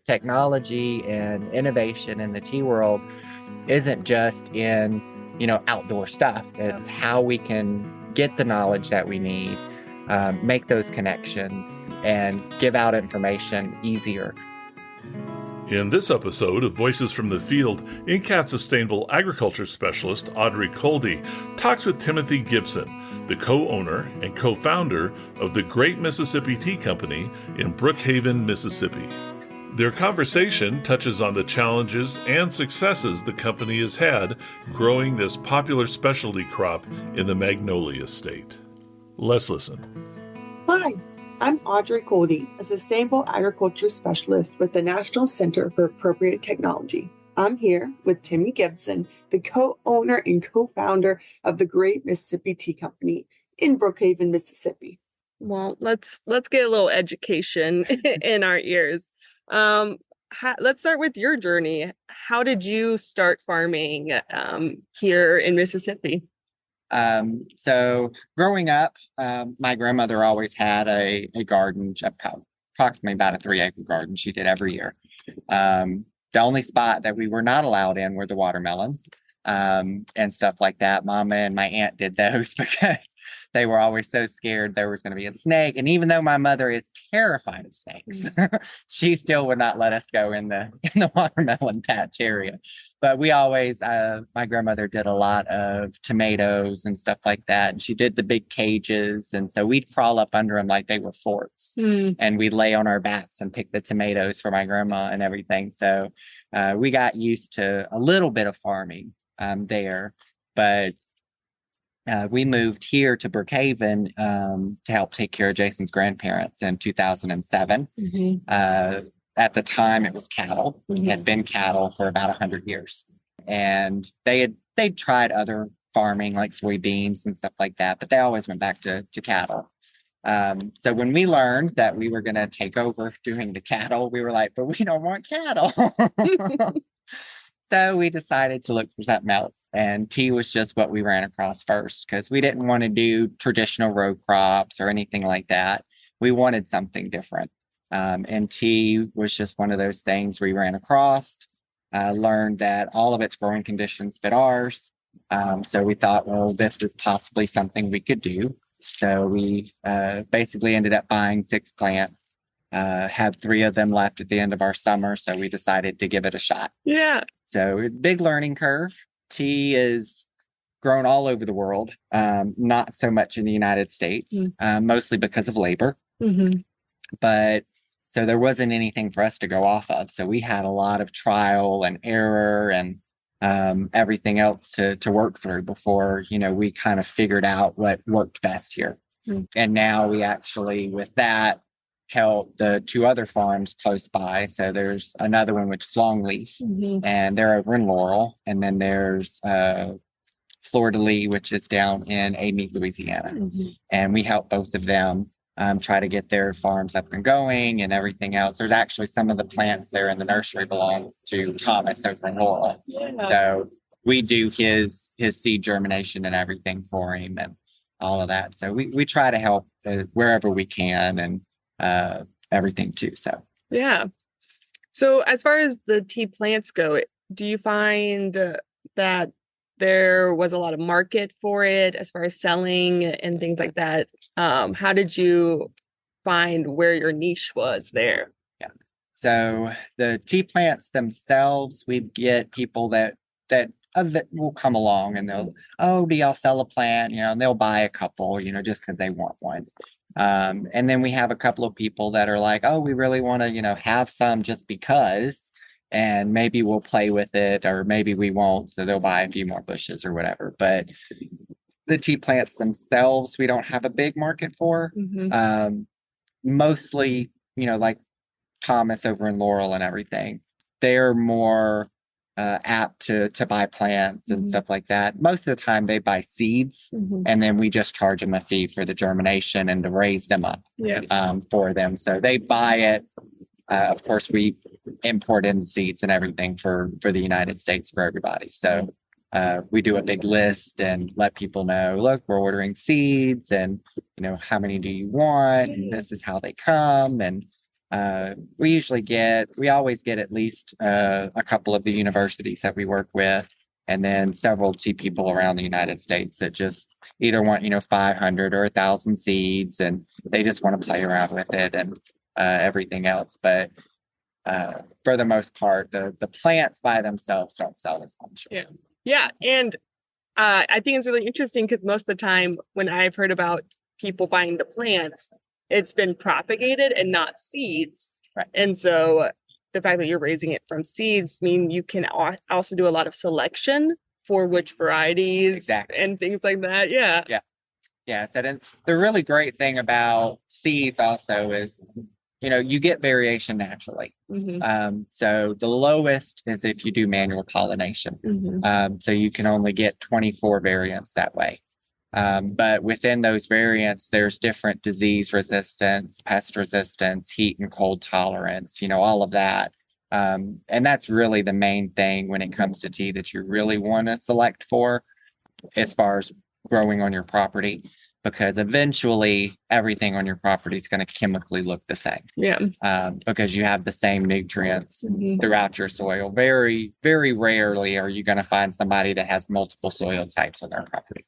technology and innovation in the tea world isn't just in, outdoor stuff. It's how we can get the knowledge that we need, make those connections, and give out information easier. In this episode of Voices from the Field, NCAT Sustainable Agriculture Specialist Audrey Kolde talks with Timothy Gipson, the co-owner and co-founder of the Great Mississippi Tea Company in Brookhaven, Mississippi. Their conversation touches on the challenges and successes the company has had growing this popular specialty crop in the Magnolia State. Let's listen. Hi, I'm Audrey Kolde, a Sustainable Agriculture Specialist with the National Center for Appropriate Technology. I'm here with Timmy Gipson, the co-owner and co-founder of the Great Mississippi Tea Company in Brookhaven, Mississippi. Well, let's get a little education in our ears. Let's start with your journey. How did you start farming here in Mississippi? So growing up, my grandmother always had a garden, approximately about a 3-acre garden she did every year. The only spot that we were not allowed in were the watermelons, and stuff like that. Mama and my aunt did those because they were always so scared there was going to be a snake. And even though my mother is terrified of snakes, she still would not let us go in the watermelon patch area. But we always, my grandmother did a lot of tomatoes and stuff like that. And she did the big cages. And so we'd crawl up under them like they were forts. And we'd lay on our backs and pick the tomatoes for my grandma and everything. So we got used to a little bit of farming there. But we moved here to Brookhaven to help take care of Jason's grandparents in 2007. At the time, it was cattle. It had been cattle for about 100 years. And they'd tried other farming like soybeans and stuff like that, but they always went back to cattle. So when we learned that we were going to take over doing the cattle, we were like, but we don't want cattle. So we decided to look for something else. And tea was just what we ran across first because we didn't want to do traditional row crops or anything like that. We wanted something different. And tea was just one of those things we ran across, learned that all of its growing conditions fit ours. So we thought, well, this is possibly something we could do. So we basically ended up buying 6 plants, had 3 of them left at the end of our summer. So we decided to give it a shot. Yeah. So big learning curve. Tea is grown all over the world, not so much in the United States, mostly because of labor. But so there wasn't anything for us to go off of. So we had a lot of trial and error and everything else to work through before, we kind of figured out what worked best here. And now we actually, with that, help the 2 other farms close by. So there's another one, which is Longleaf, and they're over in Laurel. And then there's Fleur de Lis, which is down in Amite, Louisiana. And we help both of them try to get their farms up and going and everything else. There's actually some of the plants there in the nursery belong to Thomas over in Laurel. So we do his seed germination and everything for him and all of that. So we try to help wherever we can and everything too. So yeah. So as far as the tea plants go, do you find that there was a lot of market for it as far as selling and things like that? How did you find where your niche was there? Yeah. So the tea plants themselves, we get people that will come along and they'll, oh, do y'all sell a plant? And they'll buy a couple, just because they want one. And then we have a couple of people that are like, oh, we really want to, have some just because, and maybe we'll play with it or maybe we won't. So they'll buy a few more bushes or whatever. But the tea plants themselves, we don't have a big market for. Mostly, like Thomas over in Laurel and everything, they're more apt to buy plants and stuff like that. Most of the time they buy seeds and then we just charge them a fee for the germination and to raise them up for them. So they buy it. Of course, we import in seeds and everything for the United States for everybody. So we do a big list and let people know, look, we're ordering seeds and, how many do you want? And this is how they come. And we always get at least a couple of the universities that we work with, and then several tea people around the United States that just either want, 500 or 1,000 seeds, and they just want to play around with it and everything else. But for the most part, the plants by themselves don't sell as much. Yeah. Yeah. And I think it's really interesting because most of the time when I've heard about people buying the plants, it's been propagated and not seeds. Right. And so the fact that you're raising it from seeds mean you can also do a lot of selection for which varieties and things like that. Yeah. Yeah. Yeah. So then the really great thing about seeds also is, you get variation naturally. So the lowest is if you do manual pollination. So you can only get 24 variants that way. But within those variants, there's different disease resistance, pest resistance, heat and cold tolerance, all of that. And that's really the main thing when it comes to tea that you really want to select for as far as growing on your property, because eventually everything on your property is going to chemically look the same. Yeah. Because you have the same nutrients throughout your soil. Very, very rarely are you going to find somebody that has multiple soil types on their property.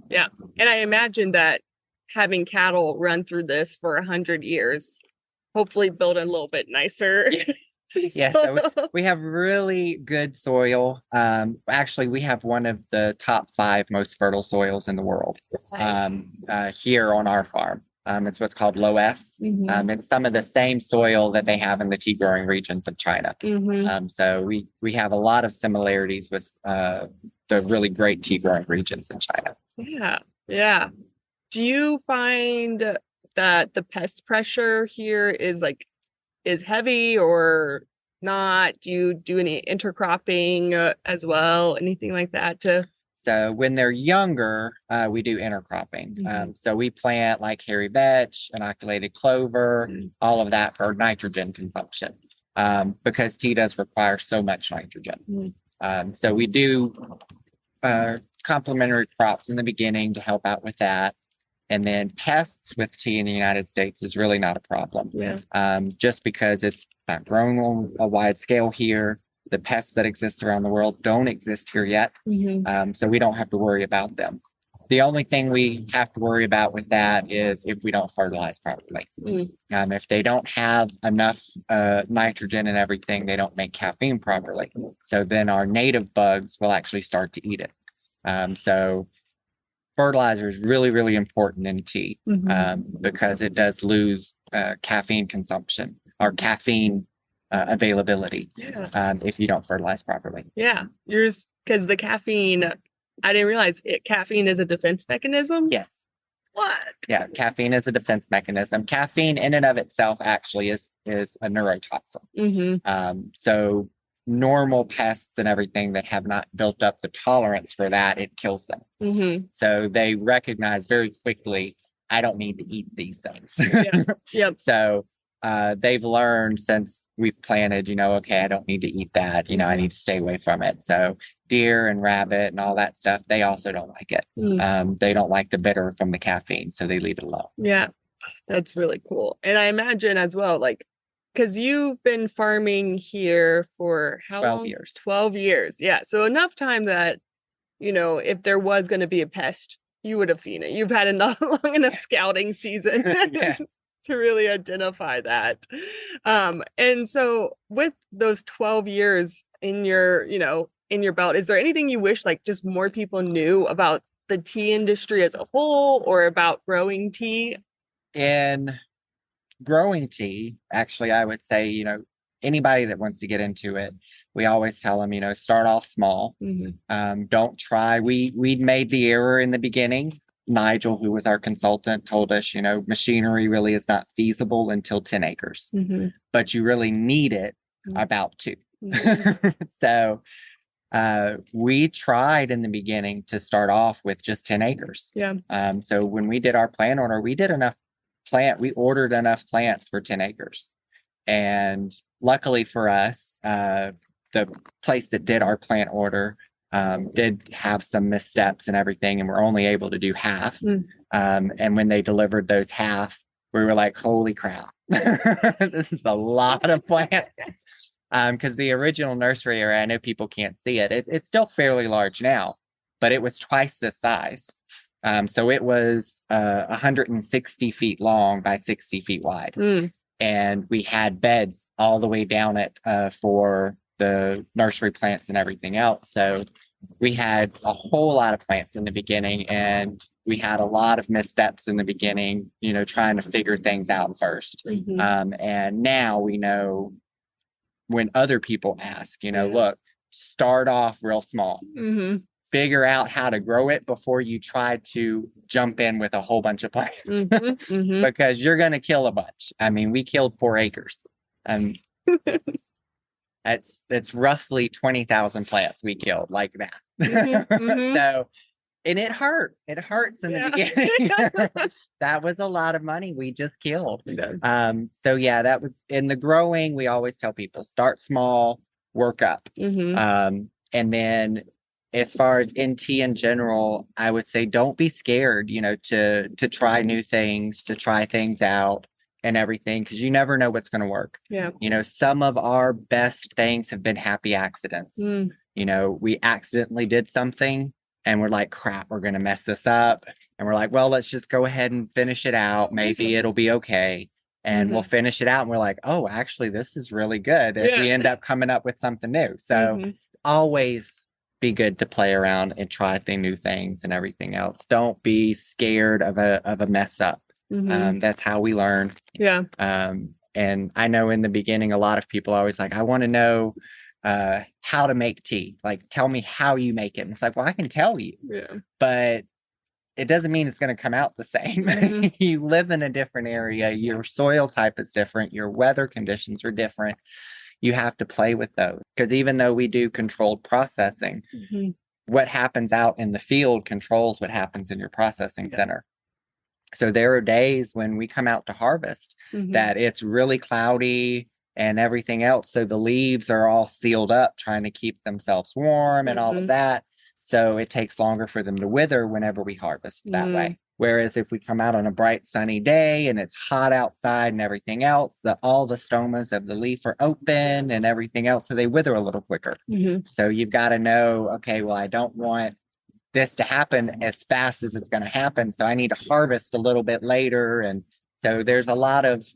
Yeah. And I imagine that having cattle run through this for 100 years, hopefully build a little bit nicer. Yeah, so we have really good soil. Actually, we have one of the top 5 most fertile soils in the world here on our farm. It's what's called low S. It's some of the same soil that they have in the tea growing regions of China. So we have a lot of similarities with the really great tea growing regions in China. Yeah, yeah. Do you find that the pest pressure here is heavy or not? Do you do any intercropping as well? Anything like that? So when they're younger, we do intercropping. So we plant like hairy vetch, inoculated clover, all of that for nitrogen consumption, because tea does require so much nitrogen. So we do complementary crops in the beginning to help out with that. And then pests with tea in the United States is really not a problem. Just because it's not grown on a wide scale here. The pests that exist around the world don't exist here yet. So we don't have to worry about them. The only thing we have to worry about with that is if we don't fertilize properly. If they don't have enough nitrogen and everything, they don't make caffeine properly. So then our native bugs will actually start to eat it. So fertilizer is really, really important in tea because it does lose caffeine consumption or caffeine availability if you don't fertilize properly. Yeah, because the caffeine, I didn't realize caffeine is a defense mechanism. Yes. What? Yeah, caffeine is a defense mechanism. Caffeine in and of itself actually is a neurotoxin. So normal pests and everything that have not built up the tolerance for that, it kills them. So they recognize very quickly, I don't need to eat these things. So they've learned since we've planted, okay, I don't need to eat that, I need to stay away from it. So deer and rabbit and all that stuff, they also don't like it. They don't like the bitter from the caffeine, so they leave it alone. Yeah, that's really cool. And I imagine as well, because you've been farming here for how 12 long? years. 12 years. Yeah. So enough time that, if there was going to be a pest, you would have seen it. You've had enough long enough scouting season to really identify that. And so with those 12 years in your belt, is there anything you wish just more people knew about the tea industry as a whole or about growing tea? In growing tea, actually, I would say, anybody that wants to get into it, we always tell them, start off small. Don't try. We made the error in the beginning. Nigel, who was our consultant, told us, machinery really is not feasible until 10 acres, but you really need it about 2. So we tried in the beginning to start off with just 10 acres. So when we did our plant order, we ordered enough plants for 10 acres. And luckily for us, the place that did our plant order did have some missteps and everything, and we're only able to do half. And when they delivered those half, we were like, holy crap, this is a lot of plants. Because the original nursery area, I know people can't see it. It's still fairly large now, but it was twice this size. So it was 160 feet long by 60 feet wide. And we had beds all the way down it for the nursery plants and everything else. So we had a whole lot of plants in the beginning, and we had a lot of missteps in the beginning, trying to figure things out first. And now we know when other people ask, look, start off real small. Figure out how to grow it before you try to jump in with a whole bunch of plants because you're going to kill a bunch. I mean, we killed 4 acres. It's roughly 20,000 plants we killed like that. So, and it hurt. It hurts in the beginning. That was a lot of money we just killed. So yeah, that was in the growing. We always tell people start small, work up. And then as far as NT in general, I would say don't be scared, to try new things, to try things out and everything, because you never know what's going to work. Some of our best things have been happy accidents. We accidentally did something and we're like, crap, we're going to mess this up. And we're like, well, let's just go ahead and finish it out. Maybe it'll be okay. And we'll finish it out. And we're like, oh, actually, this is really good. If we end up coming up with something new. So always be good to play around and try new things and everything else. Don't be scared of a mess up. That's how we learn. And I know in the beginning, a lot of people are always like, I want to know how to make tea. Like, tell me how you make it. And it's like, well, I can tell you, but it doesn't mean it's going to come out the same. You live in a different area. Your soil type is different. Your weather conditions are different. You have to play with those, because even though we do controlled processing, what happens out in the field controls what happens in your processing center. So there are days when we come out to harvest that it's really cloudy and everything else. So the leaves are all sealed up, trying to keep themselves warm and all of that. So it takes longer for them to wither whenever we harvest that way. Whereas if we come out on a bright sunny day and it's hot outside and everything else, all the stomas of the leaf are open and everything else. So they wither a little quicker. So you've got to know, okay, well, I don't want this to happen as fast as it's going to happen. So I need to harvest a little bit later. And so there's a lot of,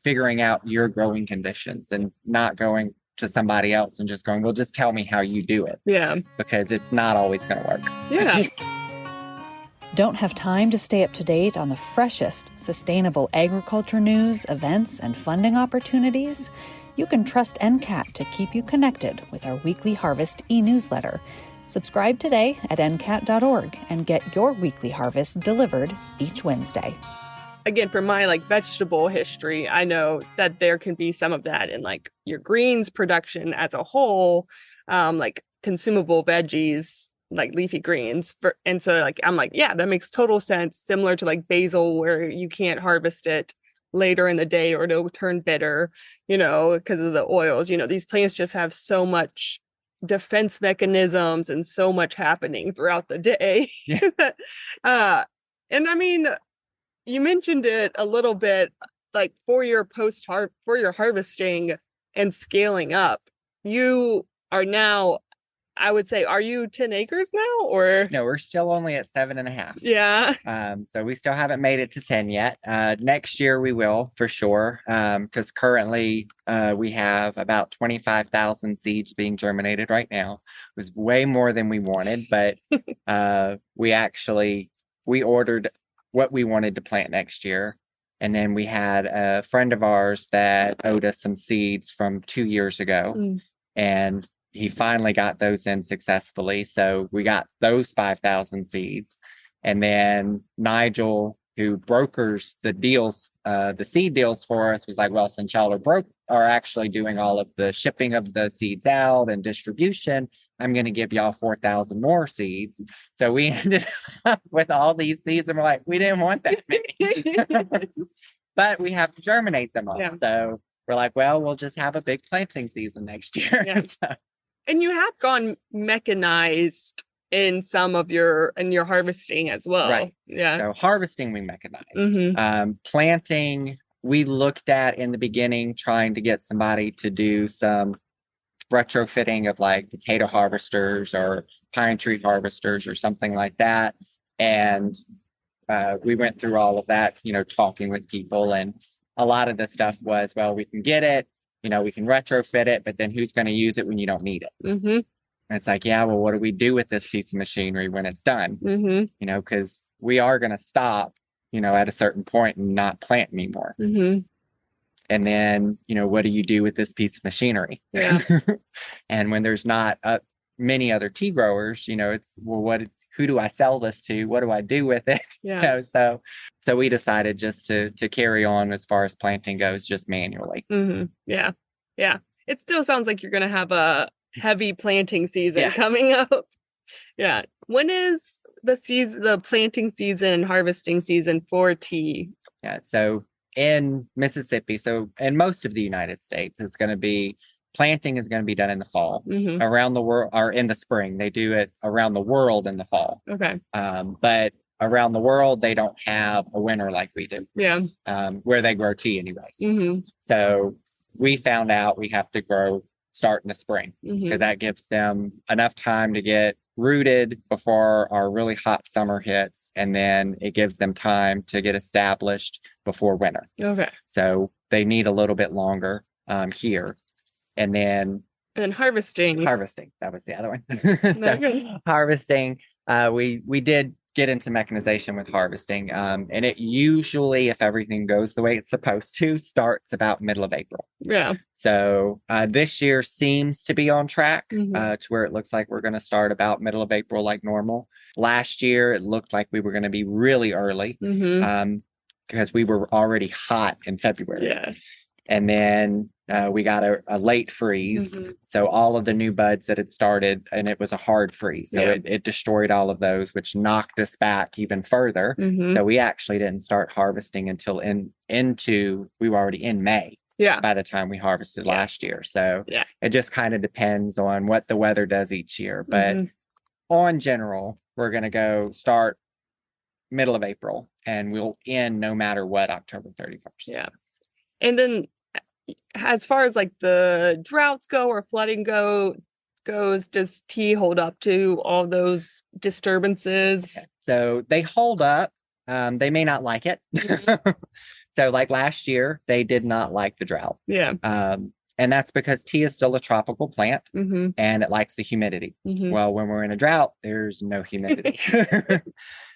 figuring out your growing conditions and not going to somebody else and just going, well, just tell me how you do it. Because it's not always going to work. Don't have time to stay up to date on the freshest sustainable agriculture news, events, and funding opportunities? You can trust NCAT to keep you connected with our weekly harvest e-newsletter. Subscribe today at ncat.org and get your weekly harvest delivered each Wednesday. Again, for my vegetable history, I know that there can be some of that in your greens production as a whole, consumable veggies, leafy greens. And so I'm yeah, that makes total sense. Similar to basil, where you can't harvest it later in the day or it'll turn bitter, because of the oils. These plants just have so much defense mechanisms and so much happening throughout the day. And I mean, you mentioned it a little bit, for your harvesting and scaling up, you are now, I would say, are you 10 acres now, or? No, we're still only at 7.5. So we still haven't made it to 10 yet. Next year we will, for sure. Because currently we have about 25,000 seeds being germinated right now. It was way more than we wanted, but we ordered what we wanted to plant next year. And then we had a friend of ours that owed us some seeds from 2 years ago. And he finally got those in successfully. So we got those 5,000 seeds. And then Nigel, who brokers the deals, the seed deals for us, was like, well, since y'all are actually doing all of the shipping of the seeds out and distribution, I'm going to give y'all 4,000 more seeds. So we ended up with all these seeds, and we're like, we didn't want that many, but we have to germinate them all. So we're like, well, we'll just have a big planting season next year. So. And you have gone mechanized in some of your harvesting as well. Right. Yeah. So harvesting, we mechanize. Mm-hmm. Planting, we looked at in the beginning, trying to get somebody to do some retrofitting of like potato harvesters or pine tree harvesters or something like that. And we went through all of that, talking with people, and a lot of the stuff was, well, we can get it, we can retrofit it, but then who's going to use it when you don't need it? Mm-hmm. And it's like, yeah, well, what do we do with this piece of machinery when it's done? Mm-hmm. Because we are going to stop, at a certain point and not plant anymore. Mm-hmm. And then, what do you do with this piece of machinery? Yeah. And when there's not many other tea growers, it's, well, who do I sell this to? What do I do with it? Yeah. So we decided just to carry on as far as planting goes, just manually. Mm-hmm. Yeah. Yeah. It still sounds like you're going to have a heavy planting season coming up. Yeah. When is the planting season and harvesting season for tea? Yeah. So in Mississippi, so in most of the United States, planting is going to be done in the fall. Mm-hmm. Around the world, or in the spring. They do it around the world in the fall. Okay. But around the world, they don't have a winter like we do. Yeah. Where they grow tea anyways. Mm-hmm. So we found out we have to start in the spring, because that gives them enough time to get rooted before our really hot summer hits. And then it gives them time to get established before winter. Okay. So they need a little bit longer here. And then harvesting, that was the other one. So, harvesting, we did get into mechanization with harvesting. And it usually, if everything goes the way it's supposed to, starts about middle of April. Yeah. So this year seems to be on track Mm-hmm. to where it looks like we're going to start about middle of April like normal. Last year, it looked like we were going to be really early Mm-hmm. because we were already hot in February. Yeah. And then we got a late freeze. Mm-hmm. So all of the new buds that had started, and it was a hard freeze. So it destroyed all of those, which knocked us back even further. Mm-hmm. So we actually didn't start harvesting until we were already in May. Yeah. By the time we harvested last year. So yeah, it just kind of depends on what the weather does each year. But on general, we're going to go start middle of April, and we'll end no matter what, October 31st. Yeah. And then as far as like the droughts go or flooding goes, does tea hold up to all those disturbances? Okay. So they hold up. They may not like it. So like last year, they did not like the drought. Yeah. And that's because tea is still a tropical plant Mm-hmm. and it likes the humidity. Mm-hmm. Well, when we're in a drought, there's no humidity.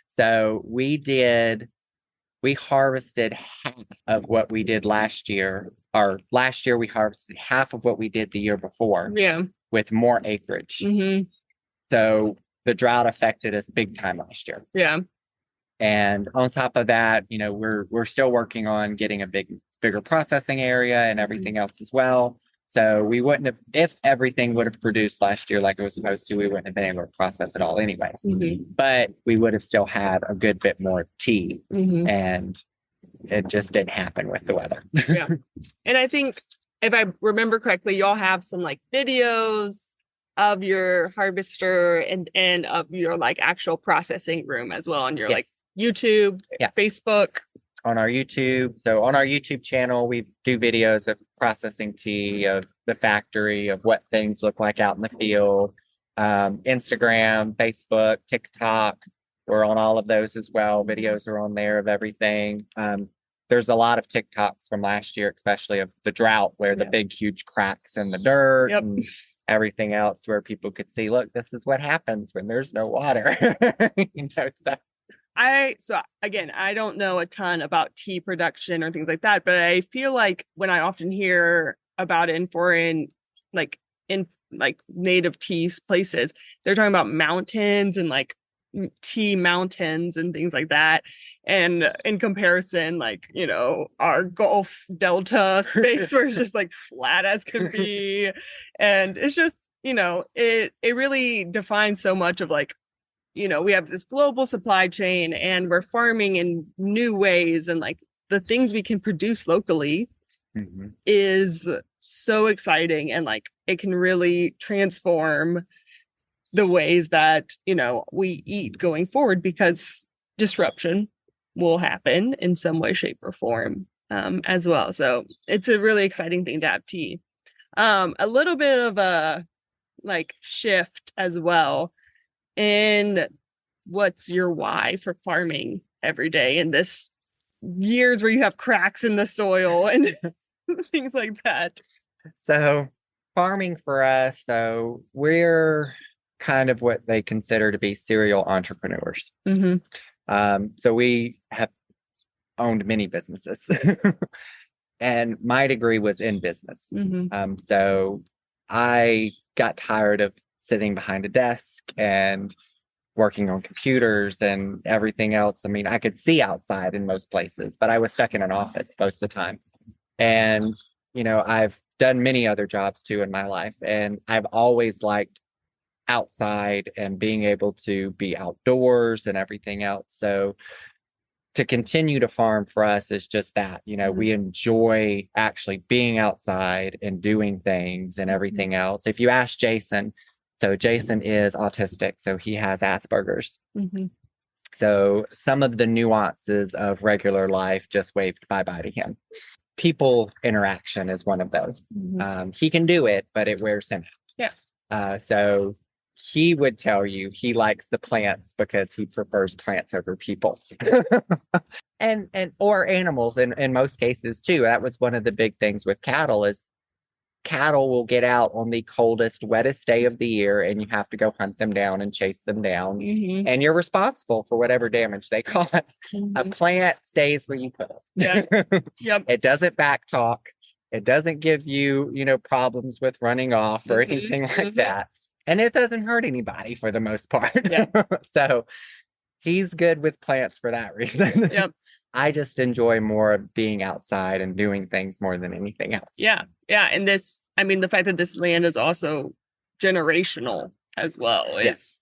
So we harvested half of what we did last year. Or last year we harvested half of what we did the year before. Yeah. With more acreage. Mm-hmm. So the drought affected us big time last year. Yeah. And on top of that, we're still working on getting a bigger processing area and everything else as well. So we wouldn't have, if everything would have produced last year like it was supposed to, we wouldn't have been able to process it all anyways. Mm-hmm. But we would have still had a good bit more tea. Mm-hmm. And it just didn't happen with the weather. Yeah. And I think if I remember correctly, y'all have some like videos of your harvester and of your like actual processing room as well on your like YouTube, Facebook. On our YouTube. So on our YouTube channel, we do videos of processing tea, of the factory, of what things look like out in the field. Instagram, Facebook, TikTok. We're on all of those as well. Videos are on there of everything. There's a lot of TikToks from last year, especially of the drought, where the big, huge cracks in the dirt and everything else, where people could see, look, this is what happens when there's no water. Stuff. So again, I don't know a ton about tea production or things like that, but I feel like when I often hear about it in foreign, like in like native tea places, they're talking about mountains and like tea mountains and things like that. And in comparison, like, our Gulf Delta space where it's just like flat as can be. And it's just, it really defines so much of like, we have this global supply chain and we're farming in new ways, and like the things we can produce locally is so exciting, and like it can really transform the ways that, we eat going forward, because disruption will happen in some way, shape, or form as well. So it's a really exciting thing to have tea. A little bit of a shift as well in what's your why for farming every day in this years where you have cracks in the soil and things like that. So farming for us, so we're kind of what they consider to be serial entrepreneurs. So we have owned many businesses and my degree was in business. So I got tired of sitting behind a desk and working on computers and everything else. I mean, I could see outside in most places, but I was stuck in an office most of the time. And, I've done many other jobs too in my life, and I've always liked outside and being able to be outdoors and everything else. So to continue to farm for us is just that, we enjoy actually being outside and doing things and everything else. If you ask Jason, so Jason is autistic, so he has Asperger's. So some of the nuances of regular life just waved bye-bye to him. People interaction is one of those. He can do it, but it wears him out. Yeah. So he would tell you he likes the plants because he prefers plants over people. and or animals in most cases too. That was one of the big things with cattle is cattle will get out on the coldest, wettest day of the year, and you have to go hunt them down and chase them down. And you're responsible for whatever damage they cause. A plant stays where you put it. Yep. It doesn't backtalk. It doesn't give you, problems with running off or anything like that. And it doesn't hurt anybody for the most part. So he's good with plants for that reason. Yep. I just enjoy more of being outside and doing things more than anything else. Yeah. And the fact that this land is also generational as well. Yes.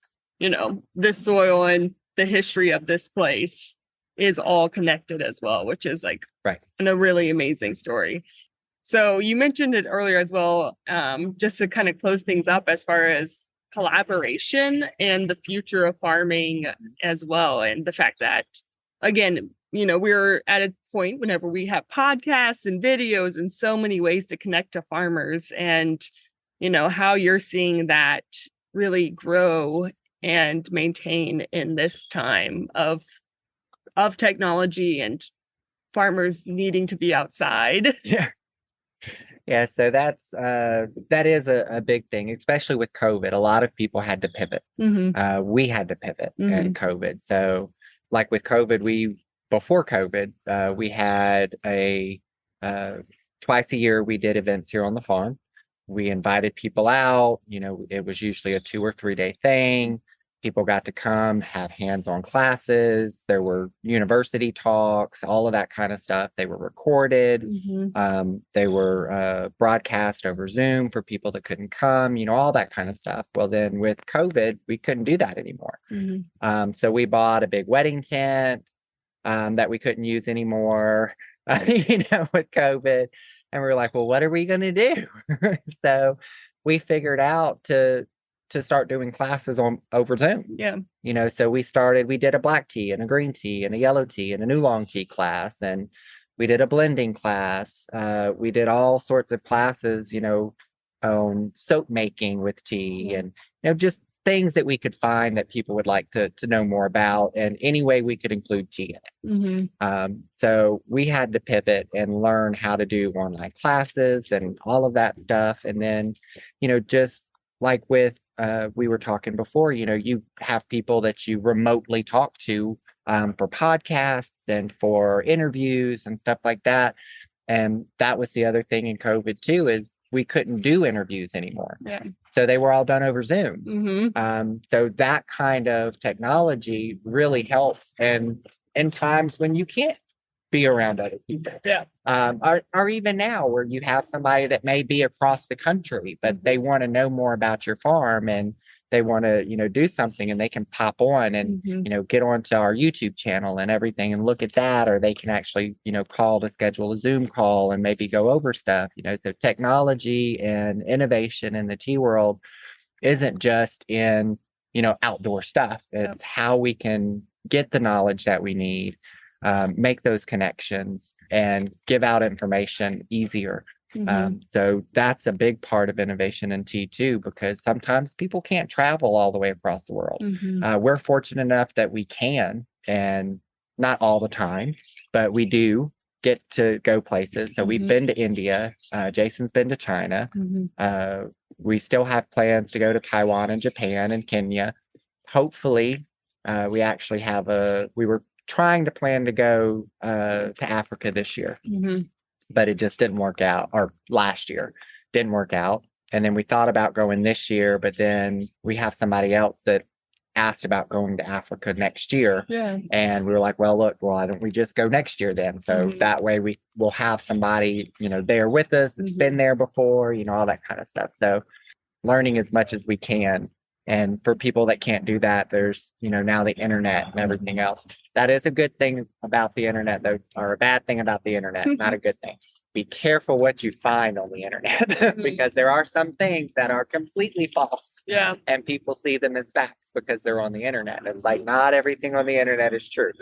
This soil and the history of this place is all connected as well, which is right. a really amazing story. So you mentioned it earlier as well, just to kind of close things up as far as collaboration and the future of farming as well. And the fact that, again, we're at a point whenever we have podcasts and videos and so many ways to connect to farmers, and, how you're seeing that really grow and maintain in this time of technology and farmers needing to be outside. Yeah, so that is a big thing, especially with COVID. A lot of people had to pivot. We had to pivot in COVID. So like with COVID, before COVID, we had twice a year, we did events here on the farm. We invited people out, it was usually a 2 or 3 day thing. People got to come, have hands-on classes. There were university talks, all of that kind of stuff. They were recorded. They were broadcast over Zoom for people that couldn't come, all that kind of stuff. Well, then with COVID, we couldn't do that anymore. So we bought a big wedding tent that we couldn't use anymore, with COVID. And we were like, well, what are we going to do? So we figured out to start doing classes over Zoom. So we did a black tea and a green tea and a yellow tea and an oolong tea class. And we did a blending class. We did all sorts of classes, on soap making with tea and, just things that we could find that people would like to know more about, and any way we could include tea in it. So we had to pivot and learn how to do online classes and all of that stuff. And then, just like with, we were talking before, you have people that you remotely talk to for podcasts and for interviews and stuff like that. And that was the other thing in COVID too, is we couldn't do interviews anymore. So they were all done over Zoom. So that kind of technology really helps. And in times when you can't be around other people. Or even now where you have somebody that may be across the country, but they want to know more about your farm and they want to, do something, and they can pop on and, get onto our YouTube channel and everything and look at that, or they can actually, call to schedule a Zoom call and maybe go over stuff, so technology and innovation in the tea world isn't just in, outdoor stuff. It's how we can get the knowledge that we need, make those connections, and give out information easier. So that's a big part of innovation in T2, because sometimes people can't travel all the way across the world. We're fortunate enough that we can, and not all the time, but we do get to go places. So we've been to India. Jason's been to China. We still have plans to go to Taiwan and Japan and Kenya. Hopefully, we actually we were trying to plan to go to Africa this year, but it just didn't work out, or last year didn't work out. And then we thought about going this year, but then we have somebody else that asked about going to Africa next year. And we were like, well, look, why don't we just go next year then? So that way we will have somebody, there with us that's been there before, all that kind of stuff. So learning as much as we can. And for people that can't do that, there's, now the internet and everything else. That is a good thing about the internet, though, or a bad thing about the internet, not a good thing. Be careful what you find on the internet, because there are some things that are completely false. And people see them as facts because they're on the internet. It's like, not everything on the internet is true.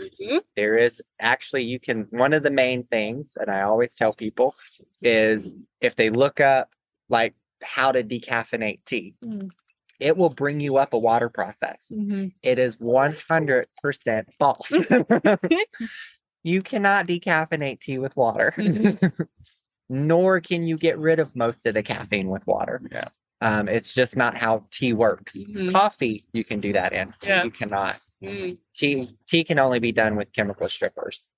There is actually, one of the main things, and I always tell people, is if they look up like how to decaffeinate tea, it will bring you up a water process. It is 100% false. You cannot decaffeinate tea with water, nor can you get rid of most of the caffeine with water. It's just not how tea works. Coffee, you can do that in. You cannot. Tea can only be done with chemical strippers,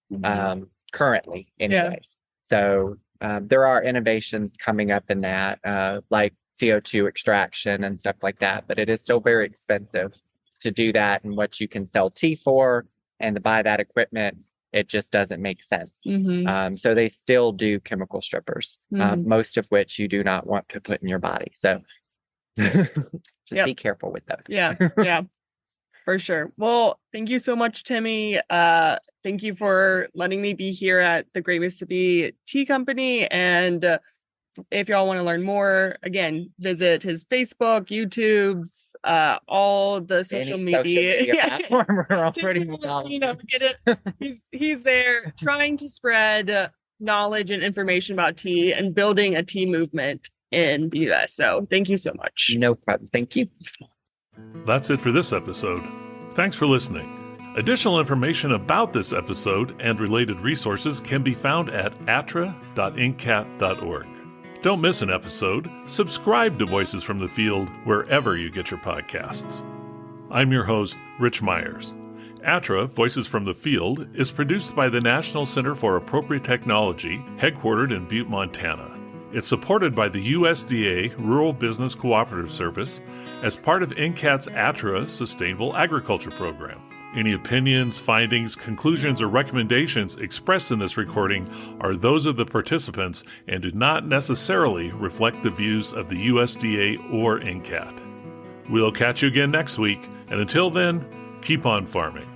currently anyways. So there are innovations coming up in that, like CO2 extraction and stuff like that, but it is still very expensive to do that, and what you can sell tea for and to buy that equipment, it just doesn't make sense. So they still do chemical strippers, most of which you do not want to put in your body. So just be careful with those. For sure. Well, thank you so much, Timmy. Thank you for letting me be here at the Great Mississippi Tea Company. And if y'all want to learn more, again, visit his Facebook, YouTube's, all the social media platform. We're all pretty much, get it. He's there trying to spread knowledge and information about tea and building a tea movement in the US. So thank you so much. No problem. Thank you. That's it for this episode. Thanks for listening. Additional information about this episode and related resources can be found at attra.ncat.org. Don't miss an episode. Subscribe to Voices from the Field wherever you get your podcasts. I'm your host, Rich Myers. ATTRA, Voices from the Field, is produced by the National Center for Appropriate Technology, headquartered in Butte, Montana. It's supported by the USDA Rural Business Cooperative Service as part of NCAT's ATTRA Sustainable Agriculture Program. Any opinions, findings, conclusions, or recommendations expressed in this recording are those of the participants and do not necessarily reflect the views of the USDA or NCAT. We'll catch you again next week, and until then, keep on farming.